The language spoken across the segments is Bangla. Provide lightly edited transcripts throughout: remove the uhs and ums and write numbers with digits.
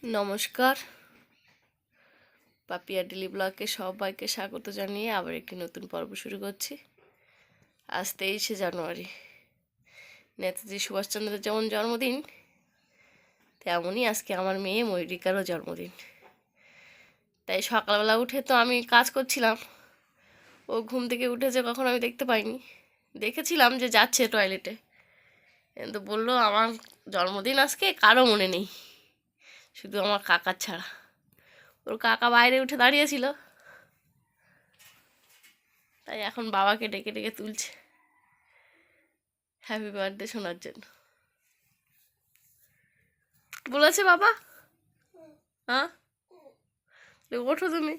নমস্কার, পাপিয়া ডেলি ব্লগে সবাইকে স্বাগত জানিয়ে আবার একটি নতুন পর্ব শুরু করছি। আজ 23শে জানুয়ারি, নেতাজি সুভাষচন্দ্রের যেমন জন্মদিন, তেমনই আজকে আমার মেয়ে ময়ূরিকারও জন্মদিন। তাই সকালবেলা উঠে তো আমি কাজ করছিলাম, ও ঘুম থেকে উঠেছে কখন আমি দেখতে পাইনি। দেখেছিলাম যে যাচ্ছে টয়লেটে, কিন্তু বললো আমার জন্মদিন আজকে কারো মনে নেই, শুধু আমার কাকার ছাড়া। ওর কাকা বাইরে উঠে দাঁড়িয়েছিল, তাই এখন বাবাকে ডেকে ডেকে তুলছে হ্যাপি বার্থডে শোনার জন্য। বলেছে বাবা, হ্যাঁ ওঠো তুমি।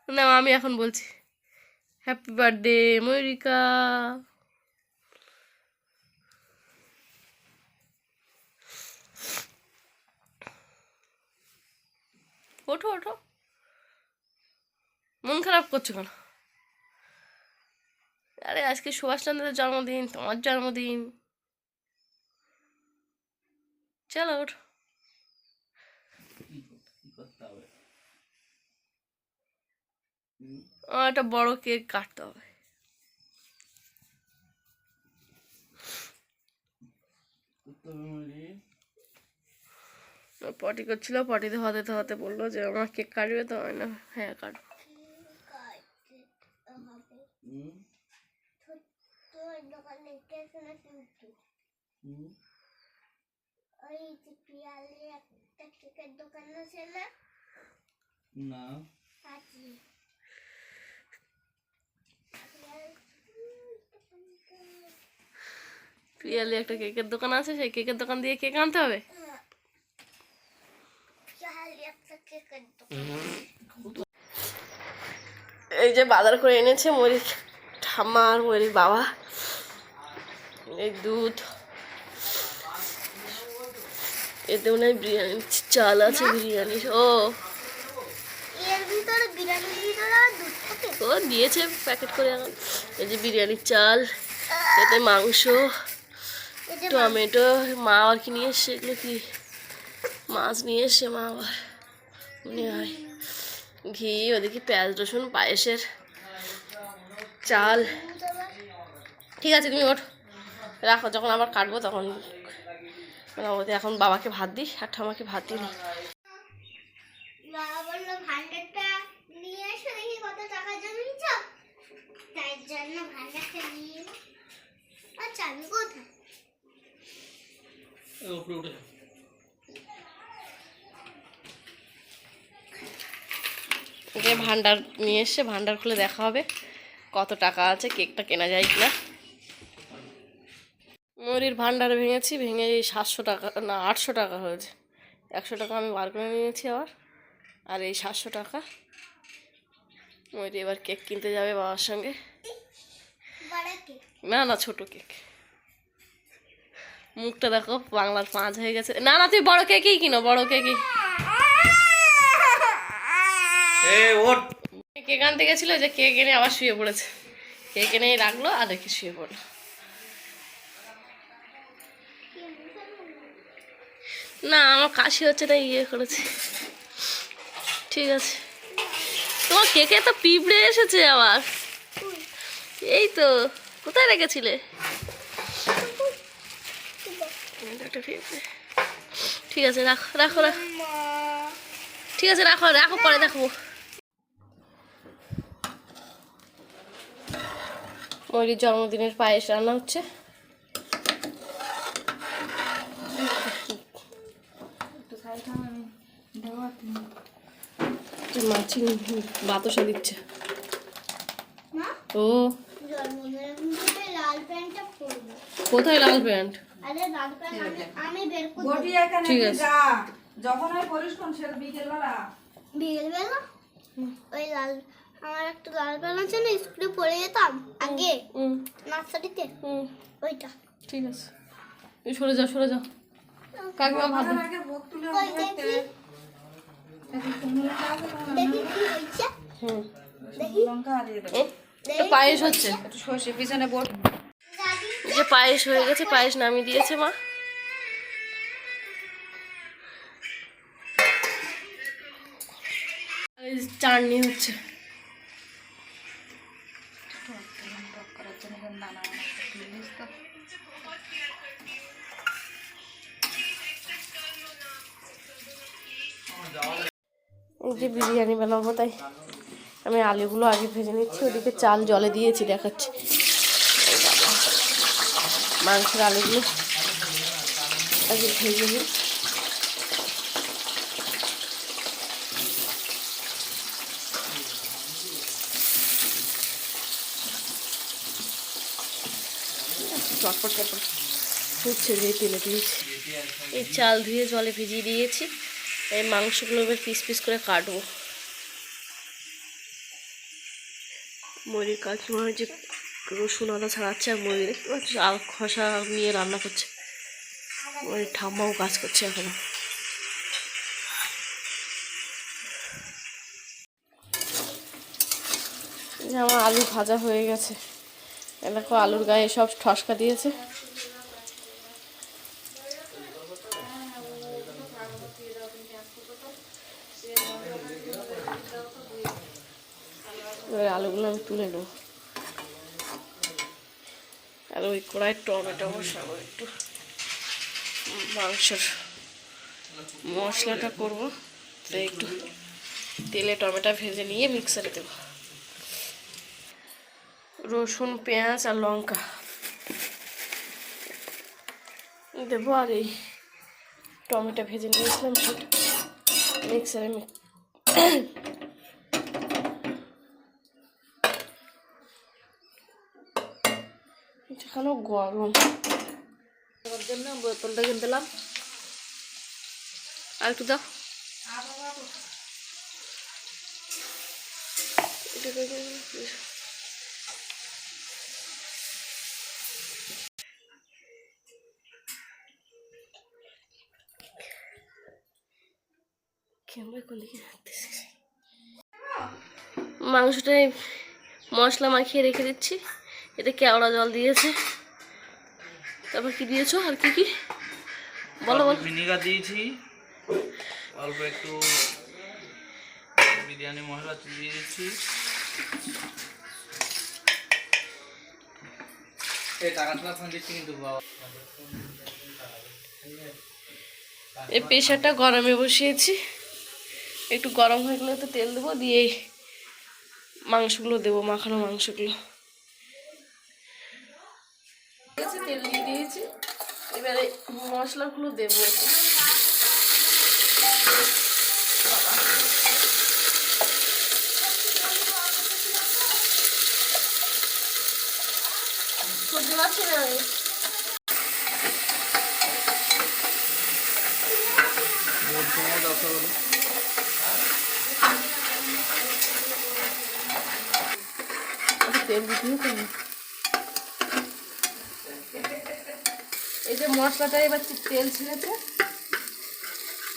না, আমি এখন বলছি হ্যাপি বার্থডে ময়ূরিকা। ওঠো ওঠো, মন খারাপ করছো কেন? আরে আজকে সুভাষচন্দ্রের জন্মদিন, তোমার জন্মদিন, চলো ওঠো। একটা বড় কেক কাটতে হবে। পটি করছিল, পটিতে হতে হতে বললো যে আমার কেক কাটবে, তো হয় না, হ্যাঁ কাটবো। পিয়ালি একটা কেকের দোকান আছে, সেই কেকের দোকান দিয়ে কেক আনতে হবে। এই যে বাজার করে এনেছে ময়ূরীর ঠাম্মা আর ময়ূরীর বাবা। এই দুধ, এতে মনে হয় বিরিয়ানি চাল আছে, বিরিয়ানি ও দিয়েছে প্যাকেট করে এখন। এই যে বিরিয়ানির চাল, এতে মাংস, টমেটো, মা আর কি নিয়ে এসছে, এগুলো কি মাছ নিয়ে এসছে মা আবার মনে হয়, ঘি, ওদিকে পেঁয়াজ রসুন, পায়েসের চাল। ঠিক আছে তুমি ওঠো, রাখো, যখন আবার কাটবো তখন। এখন বাবাকে ভাত দিই আর ঠামাকে ভাত দিই। বাবা বললো ভান্ডারটা নিয়ে এসো, দেখি কত টাকা জমিয়েছ, তাই জন্য ভান্ডারটা নিয়ে। আচ্ছা আমি কোথায়? যে ভান্ডার নিয়ে এসছে, ভান্ডার খুলে দেখা হবে কত টাকা আছে, কেকটা কেনা যায় কিনা। ময়ূরীর ভান্ডার ভেঙেছি, ভেঙে 700 টাকা না 800 টাকা হয়েছে। 100 টাকা আমি বার করে নিয়েছি আবার, আর এই 700 টাকা। ময়ূরী এবার কেক কিনতে যাবে বাবার সঙ্গে। না না, ছোট কেক। মুখটা দেখো, বাংলার 5 হয়ে গেছে। না না, তুই বড় কেকই কিনো, বড় কেকই। কেক আনতে গেছিল, যে কেক এনে আবার শুয়ে পড়েছে। কেক এনে রাখলো আর রেখে শুয়ে পড়লো। না, আমার কাশি হচ্ছে, তাই ইয়ে করেছি। ঠিক আছে, তোমার কেকে তো পিঁপড়ে এসেছে আবার। এই তো, কোথায় রেখেছিলে? ঠিক আছে, রাখো রাখো রাখো, ঠিক আছে রাখো রাখো, পরে দেখবো। ময়ূরীর জন্মদিনের পায়েস রান্না হচ্ছে। মাছি বাতাসা দিচ্ছে। ও কোথায় লাল প্যান্ট? ঠিক আছে, যখন বিকেলবেলা ওই লাল, আমার একটা লাল প্যান্ট আছে না, স্কুলে পড়ে যেতাম আগে নার্সারিতে, ওইটা। ঠিক আছে, তুই সরে যাও সরে যাও, কাকিমা ভাত পায়েস হচ্ছে। পিছনে যে পায়েস হয়ে গেছে, পায়েস নামিয়ে দিয়েছে মা। চাটনি হচ্ছে। এই যে বিরিয়ানি বানাবো, তাই আমি আলুগুলো আগে ভেজে নিচ্ছি। ওদিকে চাল জলে দিয়েছি, দেখাচ্ছি। এই বাবা, মাংসের আলুগুলো আগে ভেজে নিই। চটপট চটপট হচ্ছে, যে তেলে দিয়েছি। এই চাল ধুয়ে জলে ভিজিয়ে দিয়েছি। এই মাংসগুলো এবার পিস পিস করে কাটবো। ময়ূরীর কাকিমা যে রসুন আদা ছাড়াচ্ছে, আর ময়ূরী আল খসা নিয়ে রান্না করছে। ময়ূরীর ঠাম্মাও কাজ করছে এখনো। যে আমার আলু ভাজা হয়ে গেছে। দেখো আলুর গায়ে সব ঠসকা দিয়েছে। এবার আলুগুলো আমি তুলে নেব। আর ওই কড়াই টমেটো বসাবো, একটু মাংসের মশলাটা করব। তো একটু তেলে টমেটো ভেজে নিয়ে মিক্সারে দেবো। রসুন, পেঁয়াজ আর লঙ্কা দেবো, আর এই টমেটো ভেজে নিয়েছিলাম সেটা মিক্সারে এখানেও গরম জন্য বোতলটা কিনে দিলাম। আর একটু দাও। মাংসটাই মশলা মাখিয়ে রেখে দিচ্ছি। এতে কেওড়া জল দিয়েছে। তারপর কি দিয়েছো আর কি কি বলো বলো। ভিনেগার দিয়েছি, অল্প একটু বিরিয়ানি মশলা দিয়ে দিচ্ছি। এই প্রেশারটা গরমে বসিয়েছি, একটু গরম হয়ে গেলে তো তেল দেবো, দিয়ে মাংসগুলো দেবো, মাখানো মাংসগুলো। তেল দিয়ে দিয়েছি, এবারে মশলাগুলো দেবো। সহ্য পাচ্ছি না আমি। তেল দিতে এই যে মশলাটা এবার তেল ছেড়েছে,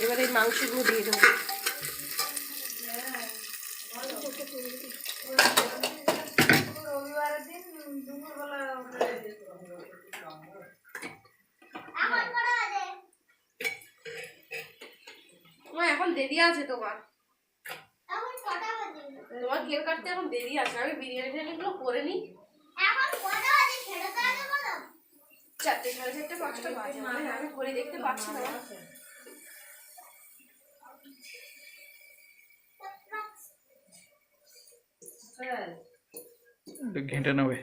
এবার এই মাংসগুলো দিয়ে দেবো। এখন দেরি আছে তোমার কেক কাটতে, এখন দেরি আছে। আমি বিরিয়ানি গুলো করে নিই। 4টে, 4:30, 5টা বাজে। আমি করে দেখতে পাচ্ছি না। ঘেঁটে নেবে।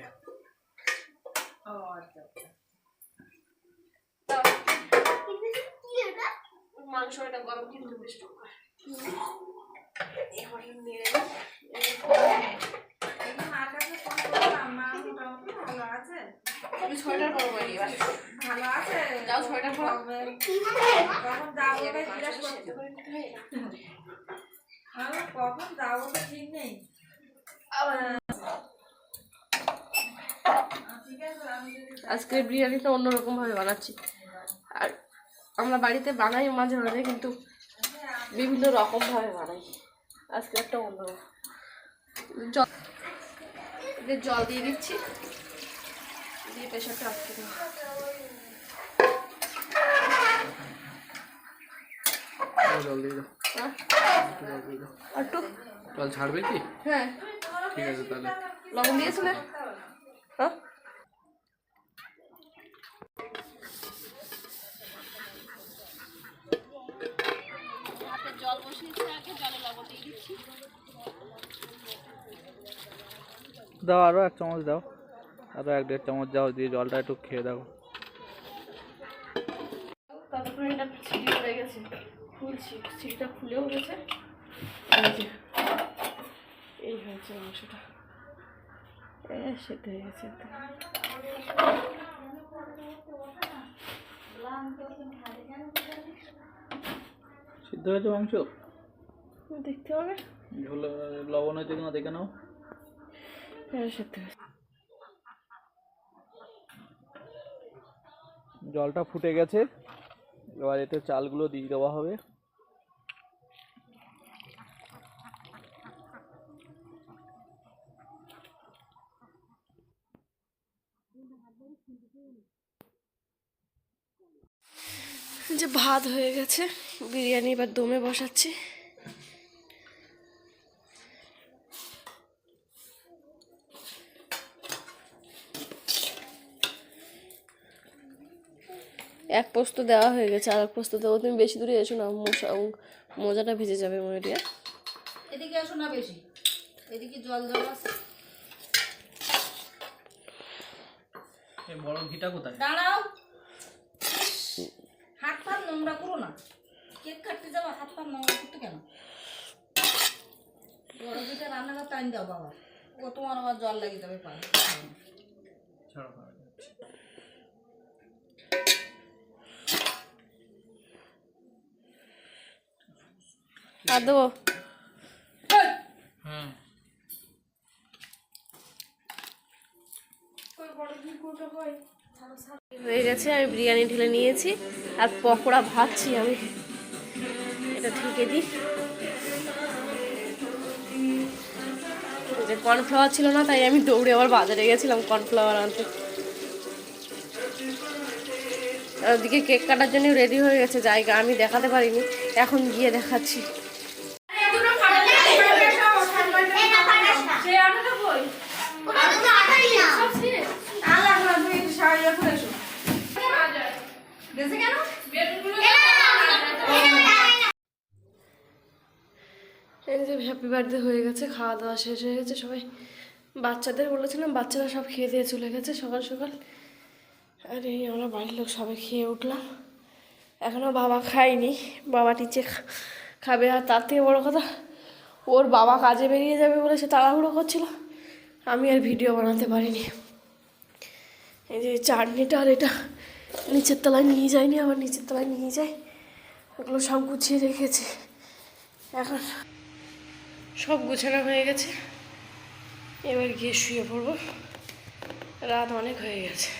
মাংসটা গরম কিন্তু বেশ টক। তুমি 6টার পর বলি, ভালো আছে, যাও 6টার পর। কখন যাবো তো ঠিক নেই। আজকের বিরিয়ানিটা অন্যরকম ভাবে বানাচ্ছি। আর আমরা বাড়িতে বানাই মাঝে মাঝে, কিন্তু বিভিন্ন রকম ভাবে বানাই। আজকে একটা অন্য জল দিয়ে দিচ্ছি, দিয়ে প্রেশারটা আটকে দেবো। জল দিয়ে দাও। একটু জল ছাড়বে কি? হ্যাঁ, ঠিক আছে তাহলে। লবণ দিয়েছিলে? হ্যাঁ, জল বসিয়েছি আগে, জলে লবণ দিয়ে দিচ্ছি। দাও আরো 1 চামচ দাও, আরো 1-1.5 চামচ দাও, দিয়ে জলটা একটু খেয়ে দাও। ততক্ষণ এটা ছিটি হয়ে গেছে, খুলছি, ছিটিটা খুলেও গেছে। এই যে এই হয়েছে মাংসটা, সেদ্ধ হয়ে গেছে একদম। সিদ্ধ হয়েছে মাংস? দেখতে হবে, ঝোল লবণ হয়েছে কিনা দেখে নাও। হ্যাঁ সেদ্ধ হয়েছে। জলটা ফুটে গেছে, এবার এতে চালগুলো দিয়ে দেওয়া হবে। যে ভাত হয়ে গেছে, বিরিয়ানি এবার দমে বসাচ্ছি। এক পোস্ত দেওয়া হয়ে গেছে, আর এক পোস্ত দেবো। তুমি বেশি দূরে এসো না, মোজাটা ভেজে যাবে ময়ূরিয়া। এদিকে আসো না বেশি, এদিকে জল দেওয়া আছে। এই বড় ঘিটা কোথায়? দাঁড়াও, হাত পা নোংরা করো না। কেক কাটতে যাবো, হাত পা নোংরা করতে কেন? বড় দুইটা রান্নাঘর টাইম দাও বাবা, ও তোমার আবার জল লাগিয়ে যাবে পায়ে। ছাড়ো। আর দেবো? হুম। হয়ে গেছে, আমি বিরিয়ানি ঢেলে নিয়েছি আর পকোড়া ভাজছি আমি। এটা ঢেকে দিই। যে কর্নফ্লাওয়ার ছিল না, তাই আমি দৌড়ে আবার বাজারে গেছিলাম কর্নফ্লাওয়ার আনতে। আর ওদিকে কেক কাটার জন্য রেডি হয়ে গেছে জায়গা, আমি দেখাতে পারিনি, এখন গিয়ে দেখাচ্ছি। এই যে হ্যাপি বার্থডে হয়ে গেছে, খাওয়া দাওয়া শেষ হয়ে গেছে। সবাই বাচ্চাদের বলেছিলাম, বাচ্চারা সব খেয়ে দিয়ে চলে গেছে সকাল সকাল। আর এই আমরা বাড়ির লোক সবাই খেয়ে উঠলাম। এখনও বাবা খায়নি, বাবা নিচে খাবে। আর তার থেকে বড়ো কথা, ওর বাবা কাজে বেরিয়ে যাবে বলে সে তাড়াহুড়ো করছিল, আমি আর ভিডিও বানাতে পারিনি। এই যে চাটনিটা আর এটা নিচের তলায় নিয়ে যায়নি, আবার নিচের তলায় নিয়ে যায়, ওগুলো সব গুছিয়ে রেখেছে। এখন সব গুছানো হয়ে গেছে, এবার গিয়ে শুয়ে পড়বো, রাত অনেক হয়ে গেছে।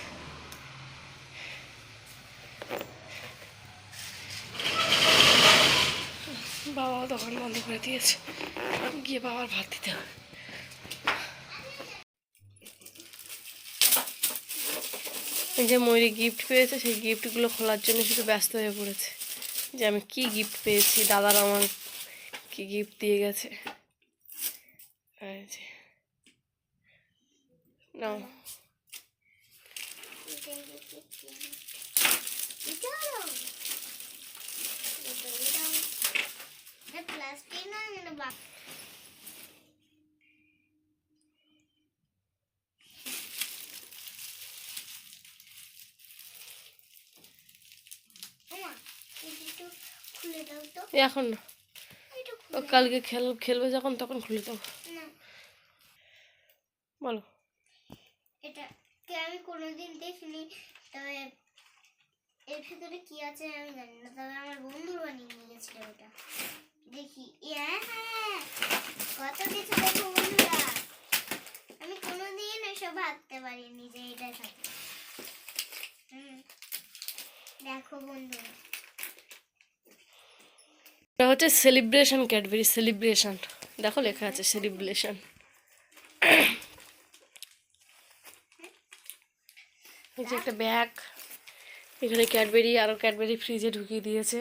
বাবাও দোকান বন্ধ করে দিয়েছে, গিয়ে বাবার ভাত দিতে হবে। এই যে ময়ূরী গিফট পেয়েছে, সেই গিফটগুলো খোলার জন্য শুধু ব্যস্ত হয়ে পড়েছে, যে আমি কি গিফট পেয়েছি, দাদার আমার কি গিফট দিয়ে গেছে। নাও, প্লাস্টিক না খুলে দাও তো। এখন না, ও কালকে খেলবে যখন তখন খুলে দাও। বলো। এটা কে আমি কোনোদিন দেখিনি, তবে এর ভিতরে কি আছে আমি জানি না, তবে আমার বন্ধু বানিয়ে নিয়ে গেছিল ওটা। দেখি, হ্যাঁ কত কিছু দেখো বন্ধুরা, আমি কোনোদিন এসব ভাবতে পারিনি যে এটা থাকে। দেখো বন্ধুরা, এটা হচ্ছে সেলিব্রেশন ক্যাডবেরি, সেলিব্রেশন, দেখো লেখা আছে সেলিব্রেশন। এই যে একটা ব্যাগ, এখানে ক্যাডবেরি, আরও ক্যাডবেরি ফ্রিজে ঢুকিয়ে দিয়েছে।